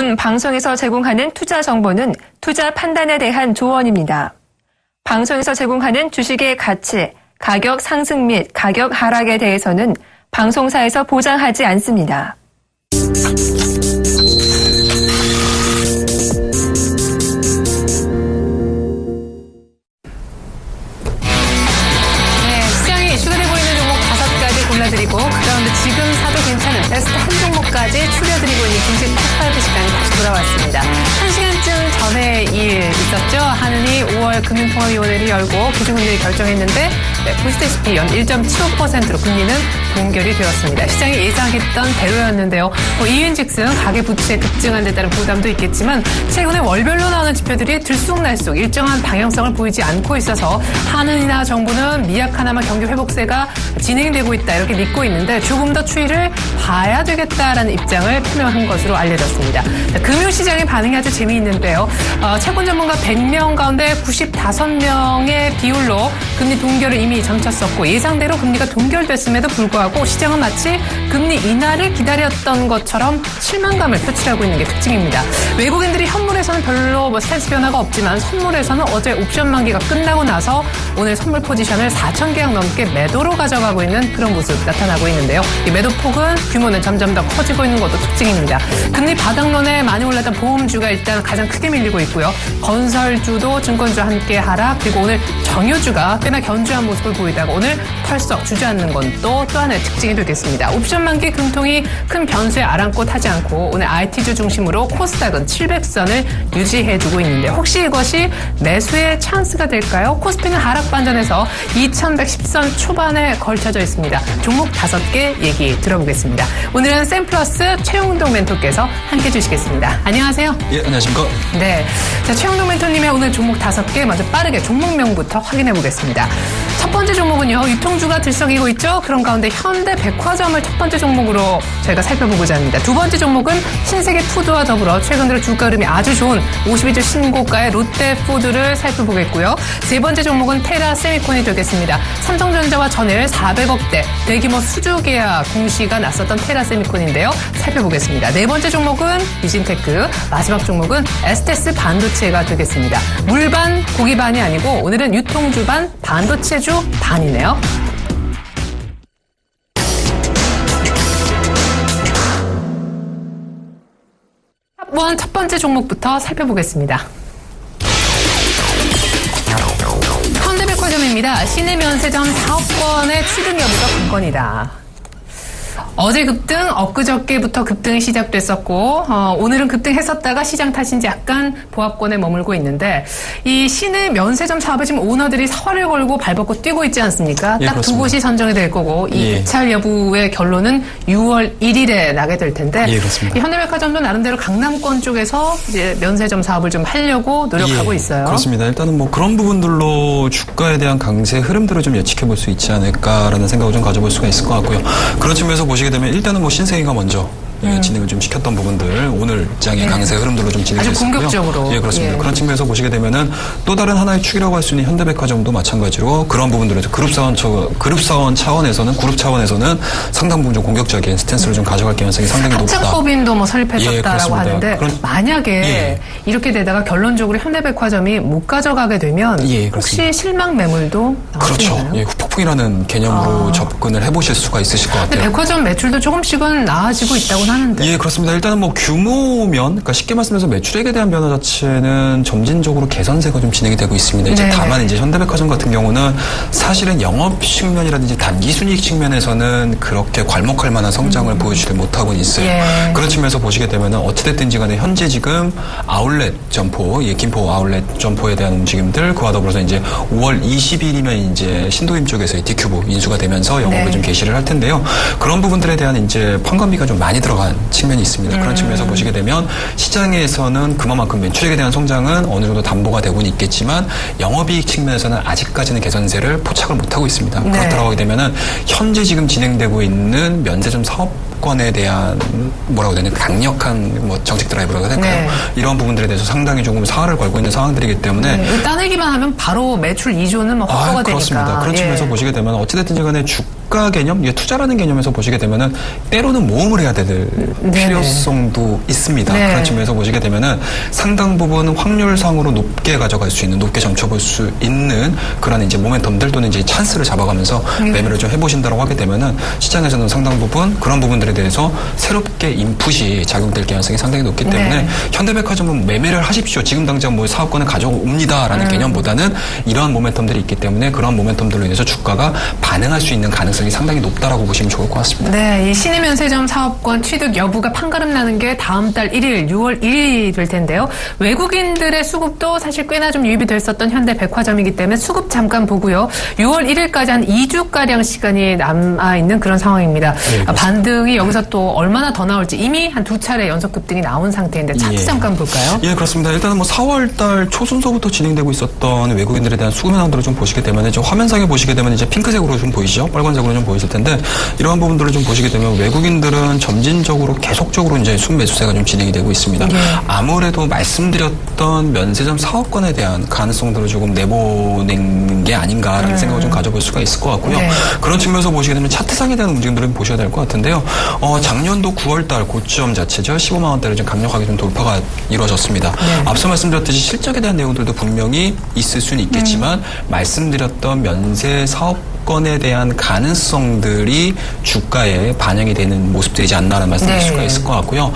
요즘 방송에서 제공하는 투자 정보는 투자 판단에 대한 조언입니다. 방송에서 제공하는 주식의 가치, 가격 상승 및 가격 하락에 대해서는 방송사에서 보장하지 않습니다. 시장에 이슈가 되고 있는 종목 5가지 골라드리고 그 가운데 지금 사도 괜찮은 베스트 한 종목까지 추려드리고 있는 김식 탑5 시간이 다시 돌아왔습니다. 1시간쯤 전에 일 있었죠. 하느니 5월 금융통화위원회를 열고 기준금리를 결정했는데 보시다시피 연 1.75%로 금리는 동결이 되었습니다. 시장이 예상했던 대로였는데요. 이윤즉슨 가계부채 급증한 데 따른 부담도 있겠지만 최근에 월별로 나오는 지표들이 들쑥날쑥 일정한 방향성을 보이지 않고 있어서 한은이나 정부는 미약하나마 경기 회복세가 진행되고 있다 이렇게 믿고 있는데 조금 더 추이를 봐야 되겠다라는 입장을 표명한 것으로 알려졌습니다. 금융시장의 반응이 아주 재미있는데요. 채권 전문가 100명 가운데 95명의 비율로 금리 동결을 이미 점쳤었고 예상대로 금리가 동결됐음에도 불구하고 시장은 마치 금리 인하를 기다렸던 것처럼 실망감을 표출하고 있는 게 특징입니다. 외국인들이 현물에서는 별로 스탠스 변화가 없지만 선물에서는 어제 옵션 만기가 끝나고 나서 오늘 선물 포지션을 4,000계약 넘게 매도로 가져가고 있는 그런 모습 나타나고 있는데요. 이 매도 폭은 규모는 점점 더 커지고 있는 것도 특징입니다. 금리 바닥론에 많이 올랐던 보험주가 일단 가장 크게 밀리고 있고요. 건설주도 증권주와 함께 하락 그리고 오늘 정유주가 꽤나 견조한 모습을 보이다가 오늘 털썩 주저앉는 건 또 하나의 특징이 되겠습니다. 옵션 만기 금통이 큰 변수에 아랑곳하지 않고 오늘 IT주 중심으로 코스닥은 700선을 유지해주고 있는데 혹시 이것이 매수의 찬스가 될까요? 코스피는 하락 반전에서 2110선 초반에 걸쳐져 있습니다. 종목 5개 얘기 들어보겠습니다. 오늘은 샘플러스 최용동 멘토께서 함께해 주시겠습니다. 안녕하세요. 예, 안녕하십니까. 네, 자, 최용동 멘토님의 오늘 종목 5개 먼저 빠르게 종목명부터 확인해 보겠습니다. 첫 번째 종목은요. 유통주가 들썩이고 있죠. 그런 가운데 현대백화점을 첫 번째 종목으로 저희가 살펴보고자 합니다. 두 번째 종목은 신세계푸드와 더불어 최근 들어 주가 흐름이 아주 좋은 52주 신고가의 롯데푸드를 살펴보겠고요. 세 번째 종목은 테라세미콘이 되겠습니다. 삼성전자와 전일 400억대 대규모 수주 계약 공시가 났었던 테라세미콘인데요. 살펴보겠습니다. 네 번째 종목은 유진테크, 마지막 종목은 에스테스 반도체가 되겠습니다. 물반 고기반이 아니고 오늘은 유통주 반 반도체주 반이네요. 첫 번째 종목부터 살펴보겠습니다. 현대백화점입니다. 시내 면세점 사업권의 취득 여부가 관건이다. 어제 급등, 엊그저께부터 급등이 시작됐었고 오늘은 급등했었다가 시장 탓인지 약간 보합권에 머물고 있는데 이 시내 면세점 사업에 지금 오너들이 사활을 걸고 발벗고 뛰고 있지 않습니까? 예, 딱 두 곳이 선정이 될 거고 이 입찰 여부의 결론은 6월 1일에 나게 될 텐데 예, 그렇습니다. 이 현대백화점도 나름대로 강남권 쪽에서 이제 면세점 사업을 좀 하려고 노력하고 있어요. 그렇습니다. 일단은 뭐 그런 부분들로 주가에 대한 강세 흐름들을 좀 예측해 볼 수 있지 않을까라는 생각을 좀 가져볼 수가 있을 것 같고요. 그런 측면에서 보시게 되면 일단은 뭐 신세계가 먼저 진행을 좀 시켰던 부분들 오늘 장의 강세 흐름들로 좀 진행이 됐고요. 아주 공격적으로. 예, 그렇습니다. 그런 측면에서 보시게 되면은 또 다른 하나의 축이라고 할 수 있는 현대백화점도 마찬가지로 그런 부분들에서 그룹사원 차원에서는 그룹 차원에서는 상당 부분 좀 공격적인 스탠스를 좀 가져갈 가능성이 상당히 높다. 합작법인도 뭐 설립했었다라고 예, 하는데 만약에 이렇게 되다가 결론적으로 현대백화점이 못 가져가게 되면 혹시 실망 매물도 그렇죠. 나오시나요? 예, 후폭풍이라는 개념으로 접근을 해보실 수가 있으실 것 같아요. 근데 백화점 매출도 조금씩은 나아지고 있다고 하는데. 예, 그렇습니다. 일단은 뭐 규모면, 그러니까 쉽게 말씀해서 매출액에 대한 변화 자체는 점진적으로 개선세가 좀 진행이 되고 있습니다. 이제 다만 이제 현대백화점 같은 경우는 사실은 영업 측면이라든지 단기 순이익 측면에서는 그렇게 괄목할 만한 성장을 보여주지 못하고 있어요. 그런 측면에서 보시게 되면은 어찌됐든지 간에 현재 지금 아울렛 점포, 김포 아울렛 점포에 대한 움직임들, 그와 더불어서 이제 5월 20일이면 이제 신도림 쪽에서 디큐브 인수가 되면서 영업을 좀 개시를 할 텐데요. 그런 부분들에 대한 이제 판관비가 좀 많이 들어간 측면이 있습니다. 그런 측면에서 보시게 되면 시장에서는 그만큼 매출액에 대한 성장은 어느 정도 담보가 되고는 있겠지만 영업이익 측면에서는 아직까지는 개선세를 포착을 못하고 있습니다. 그렇다고 하게 되면은 현재 지금 진행되고 있는 면세점 사업권에 대한 뭐라고 해야 되나 강력한 뭐 정책 드라이브라고 해야 될까요? 이런 부분들에 대해서 상당히 조금 사활을 걸고 있는 상황들이기 때문에 따내기만 하면 바로 매출 2조는 뭐 확보가 되니까. 그렇습니다. 그런 측면에서 보시게 되면 어찌됐든지 간에 주가 개념, 이게 투자라는 개념에서 보시게 되면은 때로는 모험을 해야 될 필요성도 있습니다. 네. 그런 측면에서 보시게 되면은 상당 부분 확률상으로 높게 가져갈 수 있는, 높게 점쳐볼 수 있는 그런 이제 모멘텀들 또는 이제 찬스를 잡아가면서 매매를 좀 해보신다고 하게 되면은 시장에서는 상당 부분 그런 부분들에 대해서 새롭게 인풋이 작용될 가능성이 상당히 높기 때문에 현대백화점은 매매를 하십시오. 지금 당장 뭐 사업권을 가져옵니다라는 개념보다는 이러한 모멘텀들이 있기 때문에 그런 모멘텀들로 인해서 주가가 반응할 수 있는 가능성이 상당히 높다라고 보시면 좋을 것 같습니다. 네, 이 신의면세점 사업권 취득 여부가 판가름 나는 게 다음 달 1일, 6월 1일이 될 텐데요. 외국인들의 수급도 사실 꽤나 좀 유입이 됐었던 현대백화점이기 때문에 수급 잠깐 보고요. 6월 1일까지 한 2주가량 시간이 남아있는 그런 상황입니다. 네, 반등이 여기서 또 얼마나 더 나올지 이미 한 2차례 연속 급등이 나온 상태인데 차트 잠깐 볼까요? 예, 그렇습니다. 일단은 뭐 4월달 초순서부터 진행되고 있었던 외국인들에 대한 수급 현황들을 좀 보시게 되면 이제 화면상에 보시게 되면 이제 핑크색으로 좀 보이시죠? 빨간색으로 좀 보이실 텐데 이러한 부분들을 좀 보시게 되면 외국인들은 점진적으로 계속적으로 이제 순매수세가 좀 진행이 되고 있습니다. 아무래도 말씀드렸던 면세점 사업권에 대한 가능성들을 조금 내보낸 게 아닌가라는 생각을 좀 가져볼 수가 있을 것 같고요. 그런 측면에서 보시게 되면 차트상에 대한 움직임들을 보셔야 될 것 같은데요. 작년도 9월달 고점 자체죠. 15만 원대를 좀 강력하게 좀 돌파가 이루어졌습니다. 앞서 말씀드렸듯이 실적에 대한 내용들도 분명히 있을 수는 있겠지만 말씀드렸던 면세 사업권에 대한 가능성들이 주가에 반영이 되는 모습들이지 않나라는 말씀드릴 수가 있을 것 같고요.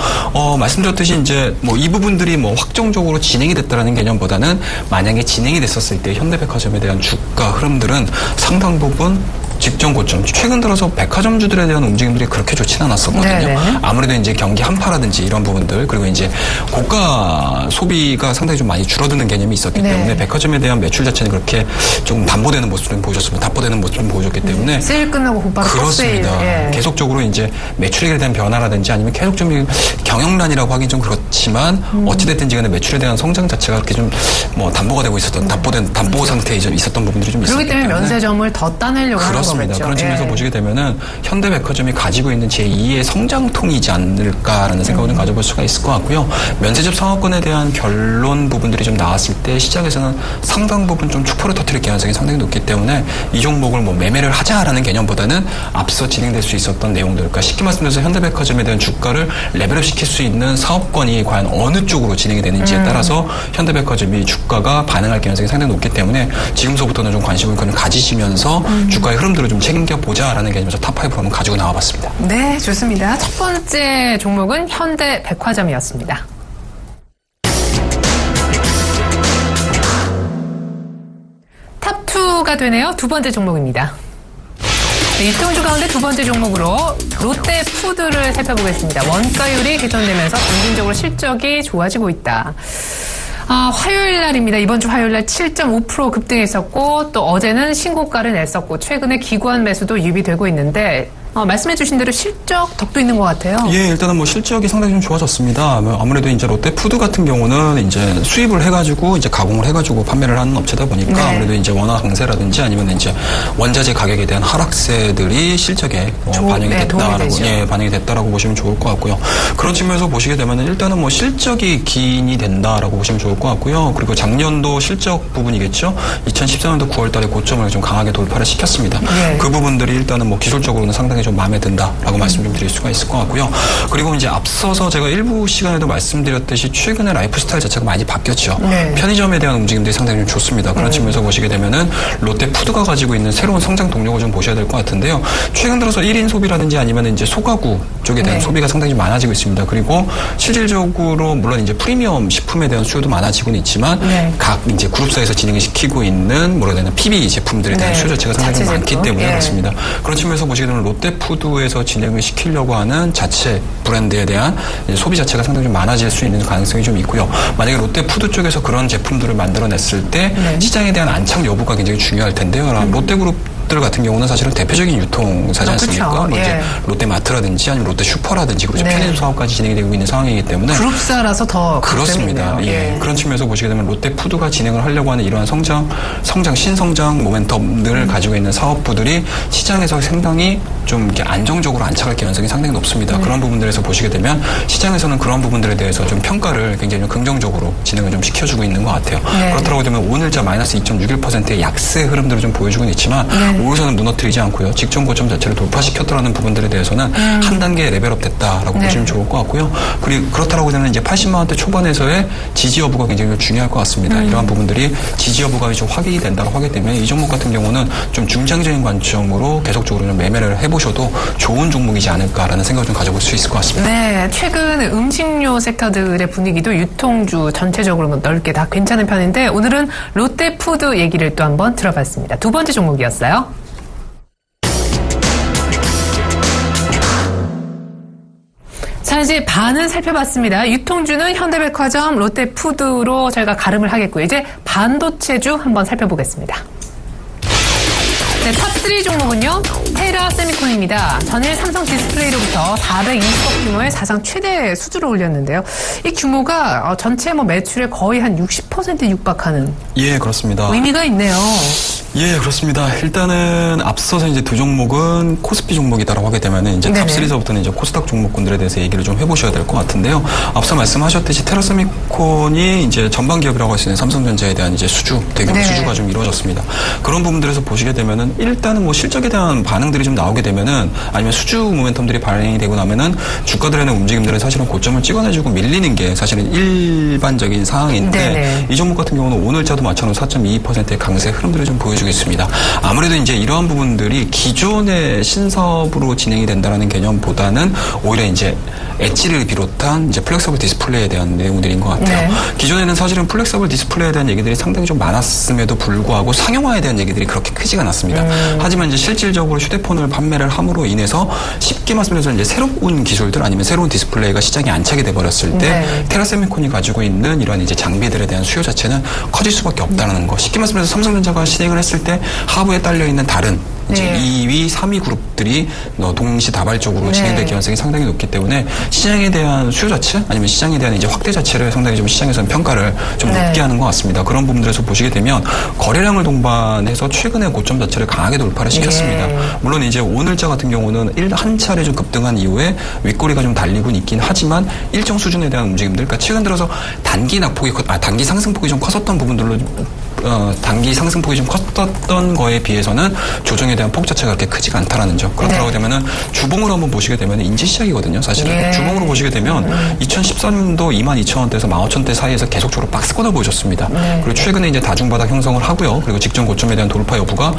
말씀드렸듯이 이제 뭐 이 부분들이 뭐 확정적으로 진행이 됐다라는 개념보다는 만약에 진행이 됐었을 때 현대백화점에 대한 주가 흐름들은 상당 부분 직전 고점. 최근 들어서 백화점주들에 대한 움직임들이 그렇게 좋지는 않았었거든요. 아무래도 이제 경기 한파라든지 이런 부분들 그리고 이제 고가 소비가 상당히 좀 많이 줄어드는 개념이 있었기 때문에 백화점에 대한 매출 자체는 그렇게 좀 담보되는 모습을 보여줬습니다. 답보되는 모습을 보여줬기 때문에 세일 끝나고 곧바로 그렇습니다. 계속적으로 이제 매출에 대한 변화라든지 아니면 계속 좀 경영난이라고 하긴 좀 그렇지만 어찌됐든지 간에 매출에 대한 성장 자체가 그렇게 좀 뭐 담보가 되고 있었던 담보 상태에 있었던 부분들이 좀 있었기 때문에 그렇기 때문에 면세점을 더 따내려고 하는 거죠. 그렇습니다. 그런 측면에서 보시게 되면은 현대백화점이 가지고 있는 제2의 성장통이지 않을까라는 생각을 좀 가져볼 수가 있을 것 같고요. 면세점 사업권에 대한 결론 부분들이 좀 나왔을 때 시장에서는 상당 부분 좀 축포를 터뜨릴 가능성이 상당히 높기 때문에 이 종목을 뭐 매매를 하자라는 개념보다는 앞서 진행될 수 있었던 내용들, 그러니까 쉽게 말씀드려서 현대백화점에 대한 주가를 레벨업 시킬 수 있는 사업권이 과연 어느 쪽으로 진행이 되는지에 따라서 현대백화점이 주가가 반응할 가능성이 상당히 높기 때문에 지금서부터는 좀 관심을 가지시면서 주가의 흐름들을 좀 책임져 보자라는 개념에서 탑5 한번 가지고 나와봤습니다. 네, 좋습니다. 첫 번째 종목은 현대백화점이었습니다. 탑2가 되네요. 두 번째 종목입니다. 일등주 가운데 두 번째 종목으로 롯데푸드를 살펴보겠습니다. 원가율이 개선되면서 점진적으로 실적이 좋아지고 있다. 화요일 날입니다. 이번 주 화요일 날 7.5% 급등했었고 또 어제는 신고가를 냈었고 최근에 기관 매수도 유입이 되고 있는데 말씀해 주신 대로 실적 덕도 있는 것 같아요. 예, 일단은 뭐 실적이 상당히 좀 좋아졌습니다. 아무래도 이제 롯데푸드 같은 경우는 이제 수입을 해가지고 이제 가공을 해가지고 판매를 하는 업체다 보니까 아무래도 이제 원화 강세라든지 아니면 이제 원자재 가격에 대한 하락세들이 실적에 반영이 됐다라고 반영이 됐다라고 보시면 좋을 것 같고요. 그런 측면에서 보시게 되면은 일단은 뭐 실적이 기인이 된다라고 보시면 좋을 것 같고요. 그리고 작년도 실적 부분이겠죠. 2014년도 9월달에 고점을 좀 강하게 돌파를 시켰습니다. 그 부분들이 일단은 뭐 기술적으로는 상당히 좀 마음에 든다라고 말씀 좀 드릴 수가 있을 것 같고요. 그리고 이제 앞서서 제가 일부 시간에도 말씀드렸듯이 최근에 라이프 스타일 자체가 많이 바뀌었죠. 편의점에 대한 움직임들이 상당히 좀 좋습니다. 그런 측면에서 보시게 되면은 롯데푸드가 가지고 있는 새로운 성장 동력을 좀 보셔야 될 것 같은데요. 최근 들어서 1인 소비라든지 아니면 이제 소가구 쪽에 대한 소비가 상당히 좀 많아지고 있습니다. 그리고 실질적으로 물론 이제 프리미엄 식품에 대한 수요도 많아지고는 있지만 각 이제 그룹사에서 진행을 시키고 있는 뭐라 해야 되나 PB 제품들에 대한 수요 자체가 상당히 좀 많기 때문에 그렇습니다. 그런 측면에서 보시게 되면 롯데푸드에서 진행을 시키려고 하는 자체 브랜드에 대한 소비 자체가 상당히 좀 많아질 수 있는 가능성이 좀 있고요. 만약에 롯데푸드 쪽에서 그런 제품들을 만들어냈을 때 시장에 대한 안착 여부가 굉장히 중요할 텐데요. 롯데그룹 같은 경우는 사실은 대표적인 유통사지 않습니까? 그렇죠. 뭐 이제 롯데마트라든지 아니면 롯데슈퍼라든지 그렇죠. 편의점 사업까지 진행이 되고 있는 상황이기 때문에 그룹사라서 더 그렇습니다. 그런 측면에서 보시게 되면 롯데푸드가 진행을 하려고 하는 이러한 신성장 모멘텀들을 가지고 있는 사업부들이 시장에서 상당히 좀 이렇게 안정적으로 안착할 가능성이 상당히 높습니다. 그런 부분들에서 보시게 되면 시장에서는 그런 부분들에 대해서 좀 평가를 굉장히 좀 긍정적으로 진행을 좀 시켜주고 있는 것 같아요. 그렇다고 되면 오늘자 마이너스 2.61%의 약세 흐름들을 좀 보여주고는 있지만 우선은 무너뜨리지 않고요. 직전 고점 자체를 돌파시켰다라는 부분들에 대해서는 한 단계 레벨업 됐다라고 보시면 좋을 것 같고요. 그리고 그렇다라고 되면 이제 80만 원대 초반에서의 지지 여부가 굉장히 중요할 것 같습니다. 이러한 부분들이 지지 여부가 좀 확인이 된다고 하게 되면 이 종목 같은 경우는 좀 중장기적인 관점으로 계속적으로 좀 매매를 해보셔도 좋은 종목이지 않을까라는 생각을 좀 가져볼 수 있을 것 같습니다. 네, 최근 음식료 섹터들의 분위기도 유통주 전체적으로 넓게 다 괜찮은 편인데 오늘은 롯데푸드 얘기를 또 한번 들어봤습니다. 두 번째 종목이었어요. 자, 이제 반은 살펴봤습니다. 유통주는 현대백화점, 롯데푸드로 저희가 가름을 하겠고요. 이제 반도체주 한번 살펴보겠습니다. 네, 탑3 종목은요. 테라세미콘입니다. 전일 삼성 디스플레이로부터 420억 규모의 사상 최대 수주를 올렸는데요. 이 규모가 전체 매출의 거의 한 60%에 육박하는. 예, 그렇습니다. 의미가 있네요. 예, 그렇습니다. 일단은 앞서서 이제 두 종목은 코스피 종목이다라고 하게 되면은 이제 탑3서부터는 이제 코스닥 종목군들에 대해서 얘기를 좀 해보셔야 될 것 같은데요. 앞서 말씀하셨듯이 테라세미콘이 이제 전방 기업이라고 할 수 있는 삼성전자에 대한 이제 수주, 대규모 수주가 좀 이루어졌습니다. 그런 부분들에서 보시게 되면은 일단은 실적에 대한 반응들이 좀 나오게 되면은 아니면 수주 모멘텀들이 발행이 되고 나면은 주가들의 움직임들은 사실은 고점을 찍어내주고 밀리는 게 사실은 일반적인 상황인데 이 종목 같은 경우는 오늘자도 마찬가지로 4.22%의 강세 흐름들을 좀 보여주고 있습니다. 아무래도 이제 이러한 부분들이 기존의 신사업으로 진행이 된다는 개념보다는 오히려 이제 엣지를 비롯한 이제 플렉서블 디스플레이에 대한 내용들인 것 같아요. 기존에는 사실은 플렉서블 디스플레이에 대한 얘기들이 상당히 좀 많았음에도 불구하고 상용화에 대한 얘기들이 그렇게 크지가 않았습니다. 하지만 이제 실질적으로 휴대폰을 판매를 함으로 인해서 쉽게 말씀드려서 이제 새로운 기술들 아니면 새로운 디스플레이가 시장에 안착이 돼 버렸을 때 테라세미콘이 가지고 있는 이런 이제 장비들에 대한 수요 자체는 커질 수밖에 없다는 거. 쉽게 말씀해서 삼성전자가 시행을 했을 때 하부에 딸려 있는 다른 이제 2위, 3위 그룹들이 동시다발적으로 진행될 개연성이 상당히 높기 때문에 시장에 대한 수요 자체 아니면 시장에 대한 이제 확대 자체를 상당히 좀 시장에서는 평가를 좀 높게 하는 것 같습니다. 그런 부분들에서 보시게 되면 거래량을 동반해서 최근의 고점 자체를 강하게 돌파를 시켰습니다. 물론 이제 오늘자 같은 경우는 한 차례 좀 급등한 이후에 윗꼬리가 좀 달리곤 있긴 하지만 일정 수준에 대한 움직임들, 그러니까 최근 들어서 단기 상승폭이 좀 컸었던 부분들로 단기 상승폭이 좀 컸던 거에 비해서는 조정에 대한 폭 자체가 그렇게 크지가 않다라는 점. 그렇다고 되면은 주봉으로 한번 보시게 되면 인지 시작이거든요, 사실은. 주봉으로 보시게 되면 2014년도 22,000원대에서 15,000원대 사이에서 계속적으로 박스권을 보여줬습니다. 그리고 최근에 이제 다중바닥 형성을 하고요. 그리고 직전 고점에 대한 돌파 여부가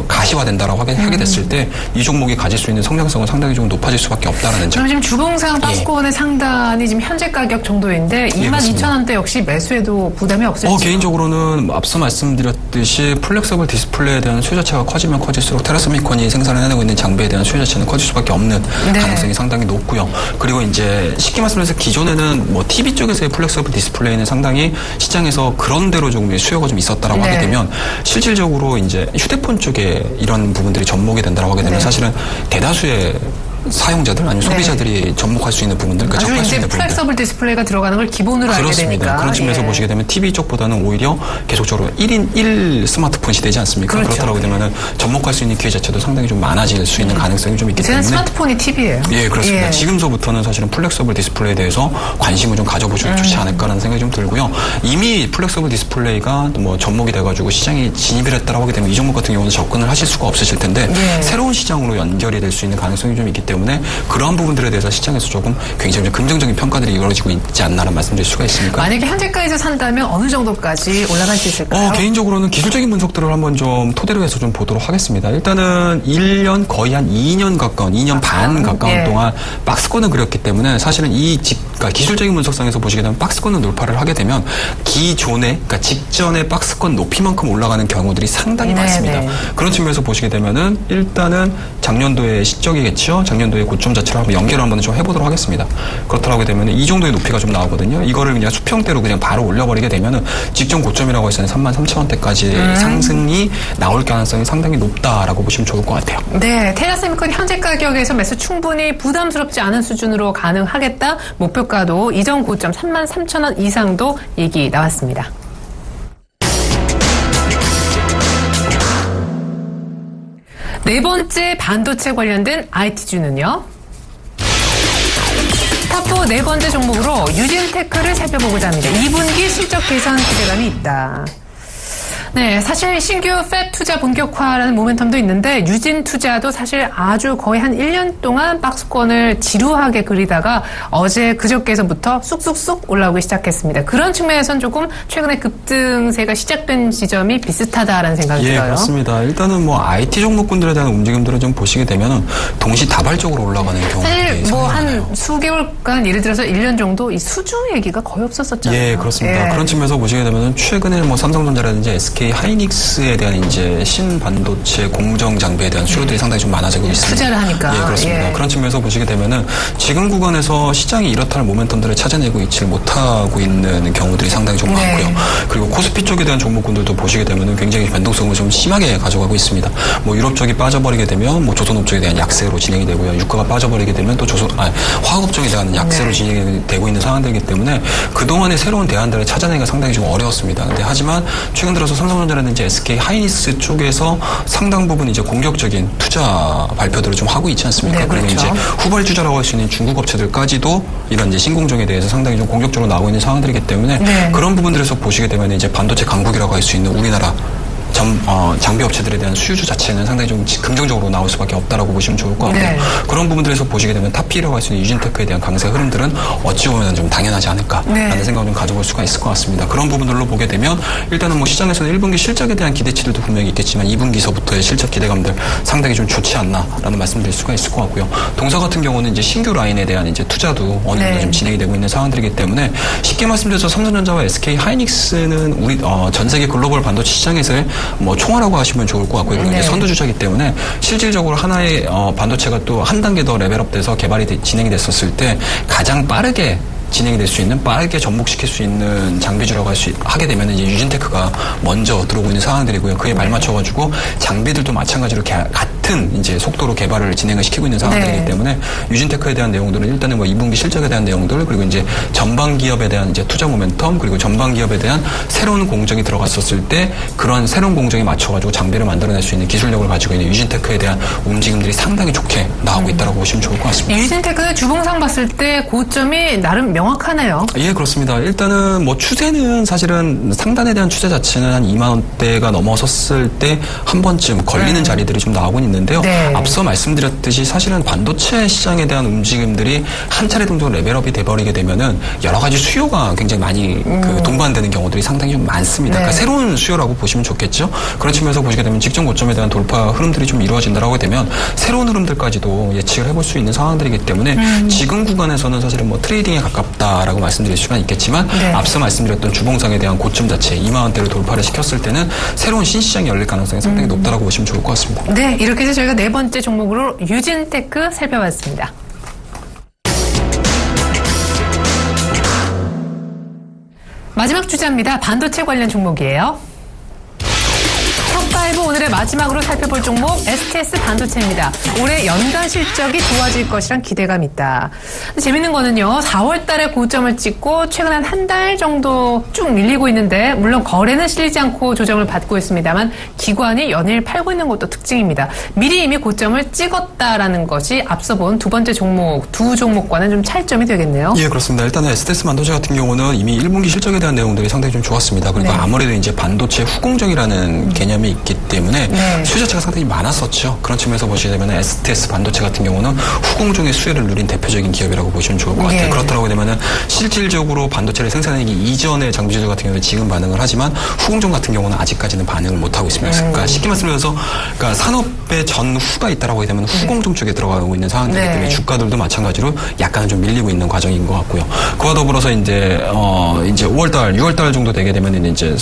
가시화된다라고 하게 됐을 때 이 종목이 가질 수 있는 성장성은 상당히 좀 높아질 수밖에 없다라는 점. 그럼 지금 주봉상 박스권의 상단이 지금 현재 가격 정도인데 22,000원대 역시 매수에도 부담이 없을지. 개인적으로는 앞서 말씀드렸듯이 플렉서블 디스플레이에 대한 수요 자체가 커지면 커질수록 테라세미콘이 생산을 해내고 있는 장비에 대한 수요 자체는 커질 수밖에 없는 가능성이 상당히 높고요. 그리고 이제 쉽게 말씀해서 기존에는 TV 쪽에서의 플렉서블 디스플레이는 상당히 시장에서 그런 대로 조금 수요가 좀 있었다라고 하게 되면 실질적으로 이제 휴대폰 쪽에 이런 부분들이 접목이 된다라고 하게 되면 사실은 대다수의 사용자들 아니면 소비자들이 접목할 수 있는 부분들, 그러니까 접할 수 있는 부분들. 플렉서블 디스플레이가 들어가는 걸 기본으로 알게 되니까. 그런 측면에서 보시게 되면 TV 쪽보다는 오히려 계속적으로 1인 1 스마트폰 시대지 않습니까? 그렇다고 되면은 접목할 수 있는 기회 자체도 상당히 좀 많아질 수 있는 가능성이 좀 있기 때문에. 이제는 스마트폰이 TV예요. 예, 그렇습니다. 지금서부터는 사실은 플렉서블 디스플레이에 대해서 관심을 좀 가져보셔도 좋지 않을까라는 생각이 좀 들고요. 이미 플렉서블 디스플레이가 접목이 돼가지고 시장에 진입을 했다라고 하게 되면 이 종목 같은 경우는 접근을 하실 수가 없으실 텐데 새로운 시장으로 연결이 될 수 있는 가능성이 좀 있기 때문에 그러한 부분들에 대해서 시장에서 조금 굉장히 좀 긍정적인 평가들이 이루어지고 있지 않나라는 말씀드릴 수가 있습니까? 만약에 현재가에서 산다면 어느 정도까지 올라갈 수 있을까요? 개인적으로는 기술적인 분석들을 한번 좀 토대로 해서 좀 보도록 하겠습니다. 일단은 1년 거의 한 2년 가까운 2년 반 가까운 동안 박스권을 그렸기 때문에 사실은 그러니까 기술적인 분석상에서 보시게 되면 박스권을 돌파를 하게 되면 그러니까 직전에 박스권 높이만큼 올라가는 경우들이 상당히 많습니다. 그런 측면에서 보시게 되면은 일단은 작년도의 시적이겠죠. 작년도의 고점 자체를 한번 연결을 한번 좀 해보도록 하겠습니다. 그렇다고 하게 되면 이 정도의 높이가 좀 나오거든요. 이거를 그냥 수평대로 그냥 바로 올려버리게 되면은 직전 고점이라고 해서는 33,000원대까지 상승이 나올 가능성이 상당히 높다라고 보시면 좋을 것 같아요. 네, 테라세미콘 현재 가격에서 매수 충분히 부담스럽지 않은 수준으로 가능하겠다. 목표가도 이전 고점 33,000원 이상도 얘기 나왔습니다. 네 번째 반도체 관련된 IT주는요. 탑4 네 번째 종목으로 유진테크를 살펴보고자 합니다. 2분기 실적 개선 기대감이 있다. 네, 사실 신규 팹 투자 본격화라는 모멘텀도 있는데 유진 투자도 사실 아주 거의 한 1년 동안 박스권을 지루하게 그리다가 어제 그저께서부터 쑥쑥쑥 올라오기 시작했습니다. 그런 측면에선 조금 최근에 급등세가 시작된 지점이 비슷하다라는 생각이 들어요. 그렇습니다. 일단은 뭐 IT 종목군들에 대한 움직임들을 좀 보시게 되면은 동시다발적으로 올라가는 경우가 사실 뭐 한 많아요. 수개월간 예를 들어서 1년 정도 이 수주 얘기가 거의 없었었잖아요. 예, 그렇습니다. 그런 측면에서 보시게 되면은 최근에 뭐 삼성전자라든지 SK 하이닉스에 대한 이제 신반도체 공정 장비에 대한 수요들이 상당히 좀 많아지고 있습니다. 투자를 하니까. 예, 그렇습니다. 예. 그런 측면에서 보시게 되면은 지금 구간에서 시장이 이렇다 할 모멘텀들을 찾아내고 있지 못하고 있는 경우들이 상당히 좀 네. 많고요. 그리고 코스피 쪽에 대한 종목군들도 보시게 되면은 굉장히 변동성을 좀 심하게 가져가고 있습니다. 뭐 유럽 쪽이 빠져버리게 되면 뭐 조선업 쪽에 대한 약세로 진행이 되고요. 유가가 빠져버리게 되면 또 화학업 쪽에 대한 약세로 네. 진행이 되고 있는 상황들이기 때문에 그동안의 새로운 대안들을 찾아내기가 상당히 좀 어려웠습니다. 근데 하지만 최근 들어서 삼성전자라든지 SK 하이닉스 쪽에서 상당 부분 이제 공격적인 투자 발표들을 좀 하고 있지 않습니까? 네, 그리고 그렇죠. 이제 후발주자라고 할 수 있는 중국 업체들까지도 이런 이제 신공정에 대해서 상당히 좀 공격적으로 나오고 있는 상황들이기 때문에 네. 그런 부분들에서 보시게 되면 이제 반도체 강국이라고 할 수 있는 우리나라 장비 업체들에 대한 수요주 자체는 상당히 좀 긍정적으로 나올 수밖에 없다라고 보시면 좋을 것 같고요. 네. 그런 부분들에서 보시게 되면 탑피라고 할 수 있는 유진테크에 대한 강세 흐름들은 어찌 보면 좀 당연하지 않을까라는 네. 생각을 좀 가져볼 수가 있을 것 같습니다. 그런 부분들로 보게 되면 일단은 뭐 시장에서는 1분기 실적에 대한 기대치들도 분명히 있겠지만 2분기서부터의 실적 기대감들 상당히 좀 좋지 않나라는 말씀드릴 수가 있을 것 같고요. 동사 같은 경우는 이제 신규 라인에 대한 이제 투자도 어느 정도 네. 좀 진행이 되고 있는 상황들이기 때문에 쉽게 말씀드려서 삼성전자와 SK 하이닉스는 우리 전 세계 글로벌 반도체 시장에서의 뭐 총알하고 하시면 좋을 것 같고요. 그리고 네. 이제 선두주자이기 때문에 실질적으로 하나의 반도체가 또 한 단계 더 레벨업돼서 개발이 진행이 됐었을 때 가장 빠르게 진행이 될 수 있는 빠르게 접목시킬 수 있는 장비주라고 하게 되면 이제 유진테크가 먼저 들어오고 있는 상황들이고요. 그에 발맞춰가지고 장비들도 마찬가지로 같은 이제 속도로 개발을 진행을 시키고 있는 상황들이기 네. 때문에 유진테크에 대한 내용들은 일단은 뭐 2분기 실적에 대한 내용들 그리고 이제 전방 기업에 대한 이제 투자 모멘텀 그리고 전방 기업에 대한 새로운 공정이 들어갔었을 때 그런 새로운 공정에 맞춰가지고 장비를 만들어낼 수 있는 기술력을 가지고 있는 유진테크에 대한 움직임들이 상당히 좋게 나오고 있다라고 보시면 좋을 것 같습니다. 유진테크는 주봉상 봤을 때 고점이 나름 명확하네요. 예, 그렇습니다. 일단은 뭐 추세는 사실은 상단에 대한 추세 자체는 한 2만 원대가 넘어섰을 때 한 번쯤 걸리는 자리들이 좀 나오곤 있는데요. 네. 앞서 말씀드렸듯이 사실은 반도체 시장에 대한 움직임들이 한 차례 정도 레벨업이 돼버리게 되면은 여러 가지 수요가 굉장히 많이 그 동반되는 경우들이 상당히 좀 많습니다. 네. 그러니까 새로운 수요라고 보시면 좋겠죠. 그런 측면에서 보시게 되면 직전 고점에 대한 돌파 흐름들이 좀 이루어진다라고 되면 새로운 흐름들까지도 예측을 해볼 수 있는 상황들이기 때문에 지금 구간에서는 사실은 뭐 트레이딩에 가깝다라고 말씀드릴 수가 있겠지만 네. 앞서 말씀드렸던 주봉상에 대한 고점 자체 2만 원대를 돌파를 시켰을 때는 새로운 신시장이 열릴 가능성이 상당히 높다라고 보시면 좋을 것 같습니다. 네, 이렇게 해서 저희가 네 번째 종목으로 유진테크 살펴봤습니다. 마지막 주자입니다. 반도체 관련 종목이에요. top5 오늘의 마지막으로 살펴볼 종목 STS 반도체입니다. 올해 연간 실적이 좋아질 것이란 기대감이 있다. 근데 재밌는 거는요. 4월 달에 고점을 찍고 최근 한 달 정도 쭉 밀리고 있는데 물론 거래는 실리지 않고 조정을 받고 있습니다만 기관이 연일 팔고 있는 것도 특징입니다. 미리 이미 고점을 찍었다라는 것이 앞서 본 두 번째 종목, 두 종목과는 좀 차이점이 되겠네요. 예, 그렇습니다. 일단은 STS 반도체 같은 경우는 이미 1분기 실적에 대한 내용들이 상당히 좀 좋았습니다. 그리고 네. 아무래도 이제 반도체 후공정이라는 개념이 있기 때문에 네. 수요 자체가 상당히 많았었죠. 그런 측면에서 보시게 되면 STS 반도체 같은 경우는 후공정의 수혜를 누린 대표적인 기업이라고 보시면 좋을 것 같아요. 네. 그렇다고 되면은 실질적으로 반도체를 생산하기 이전의 장비주들 같은 경우는 지금 반응을 하지만 후공정 같은 경우는 아직까지는 반응을 못 하고 있습니다. 그러니까 쉽게 말씀드려서 그러니까 산업의 전후가 있다라고 하게 되면 후공정 쪽에 들어가고 있는 상황이기 네. 때문에 주가들도 마찬가지로 약간은 좀 밀리고 있는 과정인 것 같고요. 그와 더불어서 이제 5월달, 6월달 정도 되게 되면 이제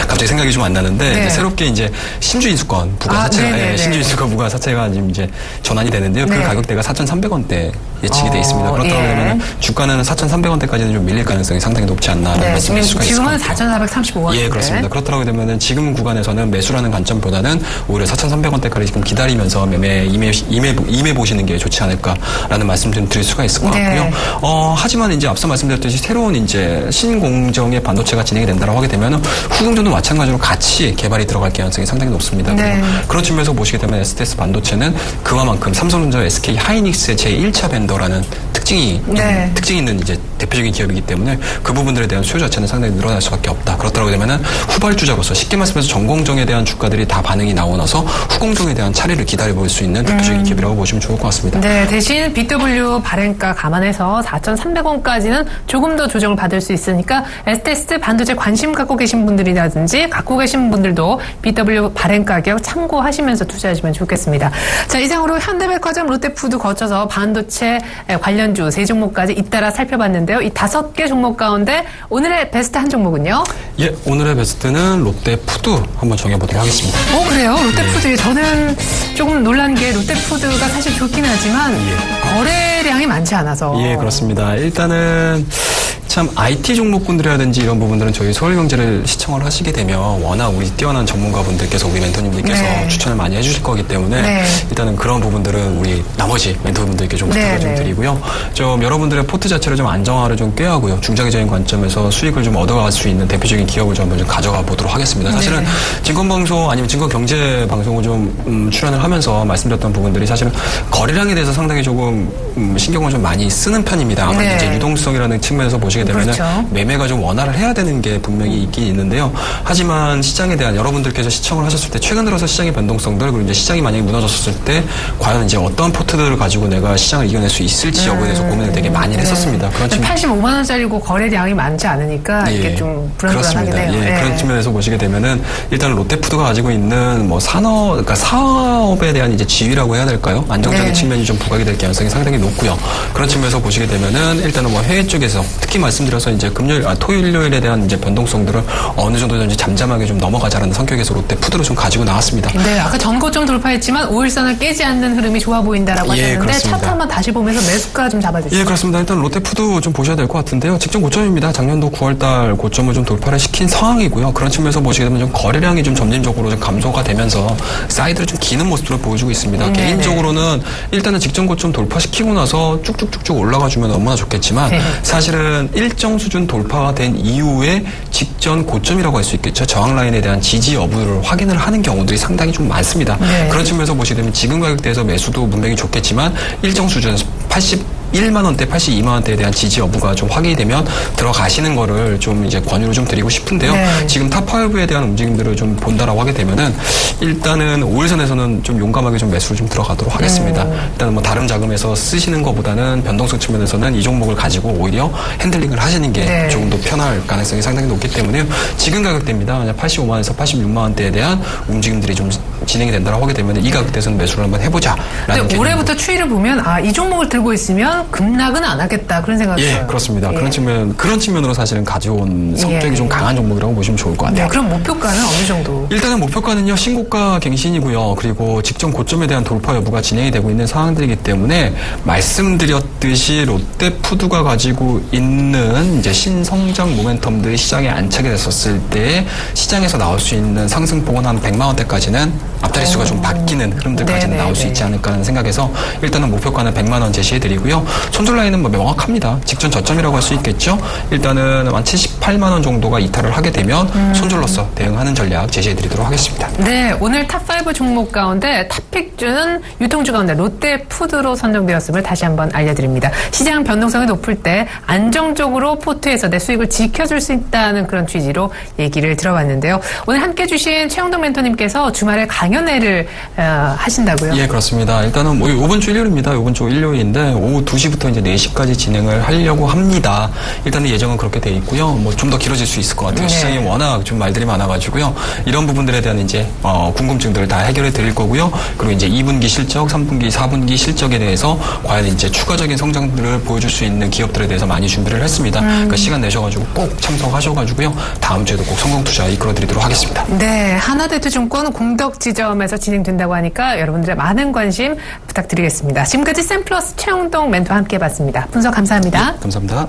갑자기 생각이 좀 안 나는데, 네. 이제 새롭게 이제 신주인수권 부가 사채가, 네네네. 신주인수권 부가 사채가 지금 이제 전환이 되는데요. 그 네. 가격대가 4,300원대 예측이 돼 있습니다. 그렇다고 예. 하면 주가는 4,300원대까지는 좀 밀릴 가능성이 상당히 높지 않나라는 네, 말씀드릴 수가 있을 것 지금은 같아요. 4,435원. 예, 그렇습니다. 그렇다고 되면은 지금 구간에서는 매수라는 관점보다는 오히려 4,300원대까지 지금 기다리면서 임해 보시는 게 좋지 않을까라는 말씀 좀 드릴 수가 있을 것 네. 같고요. 하지만 이제 앞서 말씀드렸듯이 새로운 이제 신공정의 반도체가 진행이 된다고 하게 되면은 후공정도 마찬가지로 같이 개발이 들어갈 가능성이 상당히 높습니다. 네. 그리고 그런 측면에서 보시게 되면 STS 반도체는 그와만큼 삼성전자, SK 하이닉스의 제1차 벤더라는 특징이 네. 특징 있는 이제 대표적인 기업이기 때문에 그 부분들에 대한 수요 자체는 상당히 늘어날 수밖에 없다. 그렇다고 되면은 후발주자로서 쉽게 말씀해서 전공정에 대한 주가들이 다 반응이 나오고 나서 후공정에 대한 차례를 기다려볼 수 있는 대표적인 기업이라고 보시면 좋을 것 같습니다. 네, 대신 BW 발행가 감안해서 4,300원까지는 조금 더 조정을 받을 수 있으니까 STS 반도체 관심 갖고 계신 분들이라든지 갖고 계신 분들도 BW 발행 가격 참고하시면서 투자하시면 좋겠습니다. 자, 이상으로 현대백화점, 롯데푸드 거쳐서 반도체 관련주 세 종목까지 잇따라 살펴봤는데요. 이 5개 종목 가운데 오늘의 베스트 한 종목은요? 예, 오늘의 베스트는 롯데푸드 한번 정해보도록 하겠습니다. 그래요? 롯데푸드. 저는 조금 놀란 게 롯데푸드가 사실 좋긴 하지만 거래량이 많지 않아서. 예, 그렇습니다. 일단은 참 IT 종목군들이라든지 이런 부분들은 저희 서울경제를 시청을 하시게 되면 워낙 우리 뛰어난 전문가분들께서 우리 멘토님들께서 네. 추천을 많이 해주실 거기 때문에 네. 일단은 그런 부분들은 우리 나머지 멘토분들께 좀 부탁을 네, 좀 네. 드리고요. 좀 여러분들의 포트 자체를 좀 안정화를 좀 꾀하고요. 중장기적인 관점에서 수익을 좀 얻어갈 수 있는 대표적인 기업을 좀 한번 좀 가져가 보도록 하겠습니다. 사실은 네. 증권방송 아니면 증권경제방송을 좀 출연을 하면서 말씀드렸던 부분들이 사실은 거래량에 대해서 상당히 조금 신경을 좀 많이 쓰는 편입니다. 아무래도 네. 이제 유동성이라는 측면에서 보시게 되면은 그렇죠. 매매가 좀 원활을 해야 되는 게 분명히 있긴 있는데요. 하지만 시장에 대한 여러분들께서 시청을 하셨을 때 최근 들어서 시장의 변동성들 그리고 이제 시장이 만약에 무너졌을 때 과연 이제 어떤 포트들을 가지고 내가 시장을 이겨낼 수 있을지 여부에 대해서 고민을 되게 많이 했었습니다. 그런 측면 85만 원짜리고 거래량이 많지 않으니까 이게 좀 불안불안하게 그렇습니다. 돼요. 예, 그런 측면에서 보시게 되면은 일단 롯데푸드가 가지고 있는 뭐 그러니까 사업에 대한 이제 지위라고 해야 될까요? 안정적인 네. 측면이 좀 부각이 될 가능성이 상당히 높고요. 그런 측면에서 보시게 되면은 일단은 뭐 해외 쪽에서 특히 말씀드려서 이제 토요일, 일요일에 대한 이제 변동성들을 어느 정도든지 잠잠하게 좀 넘어가자라는 성격에서 롯데푸드로 좀 가지고 나왔습니다. 네, 아까 전고점 돌파했지만 5일선을 깨지 않는 흐름이 좋아 보인다라고 예, 하셨는데 그렇습니다. 차트 한번 다시 보면서 매수가 좀 잡아주시죠. 예, 그렇습니다. 일단 롯데푸드 좀 보셔야 될 것 같은데요. 직전 고점입니다. 작년도 9월달 고점을 좀 돌파를 시킨 상황이고요. 그런 측면에서 보시게 되면 좀 거래량이 좀 점진적으로 좀 감소가 되면서 사이드를 좀 기는 모습을 보여주고 있습니다. 개인적으로는 일단은 직전 고점 돌파시키고 나서 쭉쭉쭉쭉 올라가주면 너무나 좋겠지만 사실은 일정 수준 돌파가 된 이후에 직전 고점이라고 할 수 있겠죠. 저항 라인에 대한 지지 여부를 확인을 하는 경우들이 상당히 좀 많습니다. 네. 그런 측면에서 보시게 되면 지금 가격대에서 매수도 분명히 좋겠지만 일정 수준 81만 원대, 82만 원대에 대한 지지 여부가 좀 확인이 되면 들어가시는 거를 좀 이제 권유를 좀 드리고 싶은데요. 네. 지금 탑5에 대한 움직임들을 좀 본다라고 하게 되면은 일단은 5일선에서는 좀 용감하게 좀 매수를 좀 들어가도록 하겠습니다. 일단은 뭐 다른 자금에서 쓰시는 것보다는 변동성 측면에서는 이 종목을 가지고 오히려 핸들링을 하시는 게 네. 조금 더 편할 가능성이 상당히 높기 때문에 지금 가격대입니다. 만약 85만원에서 86만 원대에 대한 움직임들이 좀 진행이 된다고 하게 되면 이 가격대에서는 매수를 한번 해보자라는 근데 올해부터 추이를 보면 이 종목을 들고 있으면 급락은 안 하겠다 그런 생각이 들어요. 예, 그렇습니다. 예. 그런 측면으로 사실은 가져온 성격이 예. 좀 강한 종목이라고 보시면 좋을 것 같아요. 네, 그럼 목표가는 어느 정도? 일단은 목표가는요, 신고가 갱신이고요. 그리고 직전 고점에 대한 돌파 여부가 진행이 되고 있는 상황들이기 때문에 말씀드렸듯이 롯데푸드가 가지고 있는 이제 신성장 모멘텀들이 시장에 안착이 됐었을 때 시장에서 나올 수 있는 상승폭은 한 100만 원대까지는 앞자리수가 좀 바뀌는 흐름들까지는 나올 수 있지 않을까 하는 생각에서 일단은 목표가는 100만 원 제시해드리고요. 손절 라인은 뭐 명확합니다. 직전 저점이라고 할 수 있겠죠. 일단은 한 78만 원 정도가 이탈을 하게 되면 손절로서 대응하는 전략 제시해드리도록 하겠습니다. 네, 오늘 탑5 종목 가운데 탑픽주는 유통주 가운데 롯데푸드로 선정되었음을 다시 한번 알려드립니다. 시장 변동성이 높을 때 안정적으로 포트에서 내 수익을 지켜줄 수 있다는 그런 취지로 얘기를 들어봤는데요. 오늘 함께 주신 최영동 멘토님께서 주말에 강연회를 하신다고요? 예, 그렇습니다. 일단은 뭐 이번 주 일요일입니다. 이번 주 일요일인데 오후 2시부터 이제 4시까지 진행을 하려고 합니다. 일단은 예정은 그렇게 돼 있고요. 뭐 좀 더 길어질 수 있을 것 같아요. 네. 시장이 워낙 좀 말들이 많아가지고요. 이런 부분들에 대한 이제 궁금증들을 다 해결해 드릴 거고요. 그리고 이제 2분기 실적, 3분기, 4분기 실적에 대해서 과연 이제 추가적인 성장들을 보여줄 수 있는 기업들에 대해서 많이 준비를 했습니다. 그러니까 시간 내셔가지고 꼭 참석하셔가지고요. 다음 주에도 꼭 성공 투자 이끌어드리도록 하겠습니다. 네, 하나대투증권 공덕 지점에서 진행된다고 하니까 여러분들의 많은 관심 부탁드리겠습니다. 지금까지 샘플러스 최영동 멘토와 함께해봤습니다. 분석 감사합니다. 네, 감사합니다.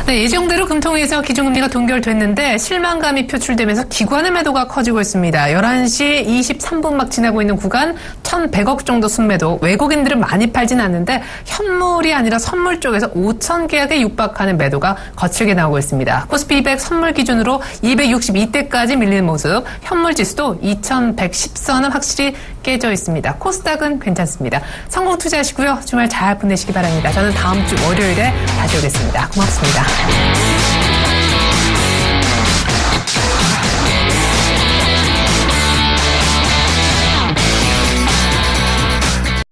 네, 예정대로 금통위에서 기준금리가 동결됐는데 실망감이 표출되면서 기관의 매도가 커지고 있습니다. 11시 23분 막 지나고 있는 구간 1,100억 정도 순매도. 외국인들은 많이 팔진 않는데 현물이 아니라 선물 쪽에서 5,000계약에 육박하는 매도가 거칠게 나오고 있습니다. 코스피 200 선물 기준으로 262대까지 밀리는 모습. 현물 지수도 2,110선은 확실히 깨져 있습니다. 코스닥은 괜찮습니다. 성공 투자하시고요. 주말 잘 보내시기 바랍니다. 저는 다음 주 월요일에 다시 오겠습니다. 고맙습니다.